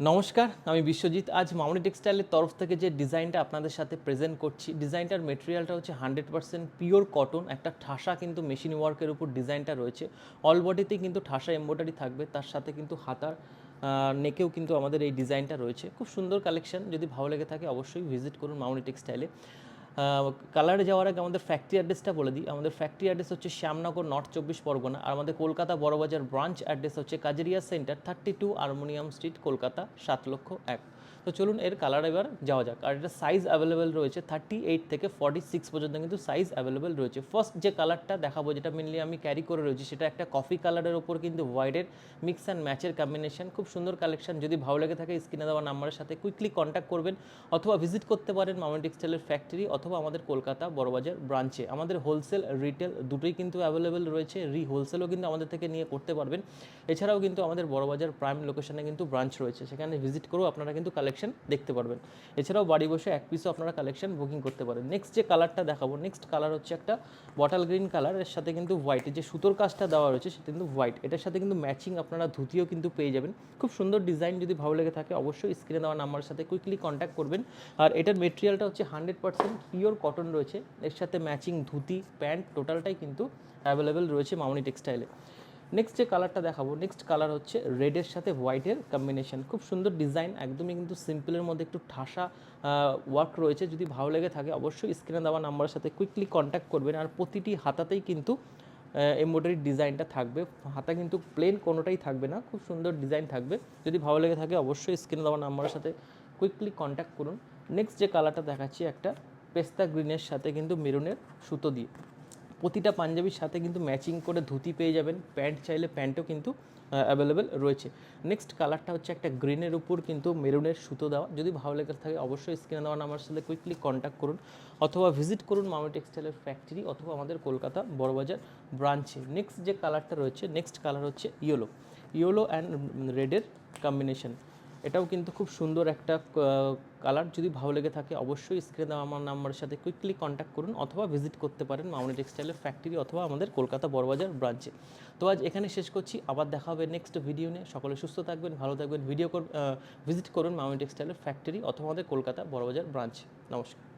নমস্কার, আমি বিশ্বজিৎ। আজ মামনি টেক্সটাইলের তরফ থেকে যে ডিজাইনটা আপনাদের সাথে প্রেজেন্ট করছি, ডিজাইনটার মেটেরিয়ালটা হচ্ছে 100% পিওর কটন। একটা ঠাসা কিন্তু মেশিন ওয়ার্কের উপর ডিজাইনটা রয়েছে। অল বডিতেই কিন্তু ঠাসা এমব্রয়ডারি থাকবে, তার সাথে কিন্তু হাতার নেকেও কিন্তু আমাদের এই ডিজাইনটা রয়েছে। খুব সুন্দর কালেকশন। যদি ভালো লেগে থাকে অবশ্যই ভিজিট করুন মামনি টেক্সটাইলে। কালারে যাওয়ার আগে আমাদের ফ্যাক্টরি অ্যাড্রেসটা বলে দিই। আমাদের ফ্যাক্টরি অ্যাড্রেস হচ্ছে শ্যামনগর, নর্থ 24 পরগনা। আর আমাদের কলকাতা বড়বাজার ব্রাঞ্চ অ্যাড্রেস হচ্ছে Kajaria centre, 32 harmonium street, Kolkata 7,01,000। তো চলুন এর কালার এবার যাওয়া যাক। আর এটা সাইজ অ্যাভেলেবেল রয়েছে 38 থেকে 46 পর্যন্ত কিন্তু সাইজ অ্যাভেলেবেল রয়েছে। ফার্স্ট যে কালারটা দেখাবো, যেটা মেনলি আমি ক্যারি করে রয়েছি, সেটা একটা কফি কালারের ওপর কিন্তু হোয়াইটের মিক্স অ্যান্ড ম্যাচের কম্বিনেশন। খুব সুন্দর কালেকশন। যদি ভালো লেগে থাকে স্ক্রিনে দেওয়া নাম্বারের সাথে কুইকলি কন্ট্যাক্ট করবেন, অথবা ভিজিট করতে পারেন মামনি টেক্সটাইলের ফ্যাক্টরি অথবা আমাদের কলকাতা বড়বাজার ব্রাঞ্চে। আমাদের হোলসেল রিটেল দুটোই কিন্তু অ্যাভেলেবেল রয়েছে। হোলসেলও কিন্তু আমাদের থেকে নিয়ে করতে পারবেন। এছাড়াও কিন্তু আমাদের বড়বাজার প্রাইম লোকেশনে কিন্তু ব্রাঞ্চ রয়েছে, সেখানে ভিজিট করেও আপনারা কিন্তু কালেকশন দেখতে পারবেন। এছাড়াও বাড়ি বসে এক পিসও আপনারা কালেকশন বুকিং করতে পারেন। নেক্সট যে কালারটা দেখাবো, নেক্সট কালার হচ্ছে একটা বটল গ্রিন কালার। এর সাথে কিন্তু হোয়াইট, যে সুতোর কাজটা দেওয়া রয়েছে সেটা কিন্তু হোয়াইট। এটার সাথে কিন্তু ম্যাচিং আপনারা ধুতিও কিন্তু পেয়ে যাবেন। খুব সুন্দর ডিজাইন। যদি ভালো লেগে থাকে অবশ্যই স্ক্রিনে দেওয়া নাম্বারের সাথে কুইকলি কন্ট্যাক্ট করবেন। আর এটার মেটেরিয়ালটা হচ্ছে 100% পিওর কটন রয়েছে। এর সাথে ম্যাচিং ধুতি, প্যান্ট টোটালটাই কিন্তু অ্যাভেলেবেল রয়েছে মামনি টেক্সটাইলে। নেক্সট যে কালারটা দেখাবো, নেক্সট কালার হচ্ছে রেডের সাথে হোয়াইটের কম্বিনেশন। খুব সুন্দর ডিজাইন, একদমই কিন্তু সিম্পলের মধ্যে একটু ঠাসা ওয়ার্ক রয়েছে। যদি ভালো লেগে থাকে অবশ্যই স্ক্রিনে দেওয়া নাম্বারের সাথে কুইকলি কন্ট্যাক্ট করবেন। আর প্রতিটি হাতাতেই কিন্তু এমব্রয়ডারি ডিজাইনটা থাকবে। হাতা কিন্তু প্লেন কোনোটাই থাকবে না, খুব সুন্দর ডিজাইন থাকবে। যদি ভালো লেগে থাকে অবশ্যই স্ক্রিনে দেওয়া নাম্বারের সাথে কুইকলি কন্ট্যাক্ট করুন। নেক্সট যে কালারটা দেখাচ্ছি, একটা পেস্তা গ্রিনের সাথে কিন্তু মেরুনের সুতো দিয়ে। প্রতিটা পাঞ্জাবির সাথে কিন্তু ম্যাচিং করে ধুতি পেয়ে যাবেন। প্যান্ট চাইলে প্যান্টও কিন্তু অ্যাভেলেবেল রয়েছে। নেক্সট কালারটা হচ্ছে একটা গ্রিনের উপর কিন্তু মেরুনের সুতো দেওয়া। যদি ভালো লেগে থাকে অবশ্যই স্ক্রিনে দেওয়া নাম্বারের সাথে কুইকলি কন্ট্যাক্ট করুন, অথবা ভিজিট করুন মামনি টেক্সটাইলের ফ্যাক্টরি অথবা আমাদের কলকাতা বড়বাজার ব্রাঞ্চে। নেক্সট যে কালারটা রয়েছে, নেক্সট কালার হচ্ছে ইয়েলো অ্যান্ড রেডের কম্বিনেশন। এটাও কিন্তু খুব সুন্দর একটা কালার। যদি ভালো লেগে থাকে অবশ্যই স্ক্রিনে দেওয়া আমার নাম্বারের সাথে কুইকলি কন্ট্যাক্ট করুন, অথবা ভিজিট করতে পারেন মামনি টেক্সটাইলের ফ্যাক্টরি অথবা আমাদের কলকাতা বড়বাজার ব্রাঞ্চে। তো আজ এখানে শেষ করছি, আবার দেখা হবে নেক্সট ভিডিও নিয়ে। সকলে সুস্থ থাকবেন, ভালো থাকবেন। ভিজিট করুন মামনি টেক্সটাইলের ফ্যাক্টরি অথবা আমাদের কলকাতা বড়বাজার ব্রাঞ্চ। নমস্কার।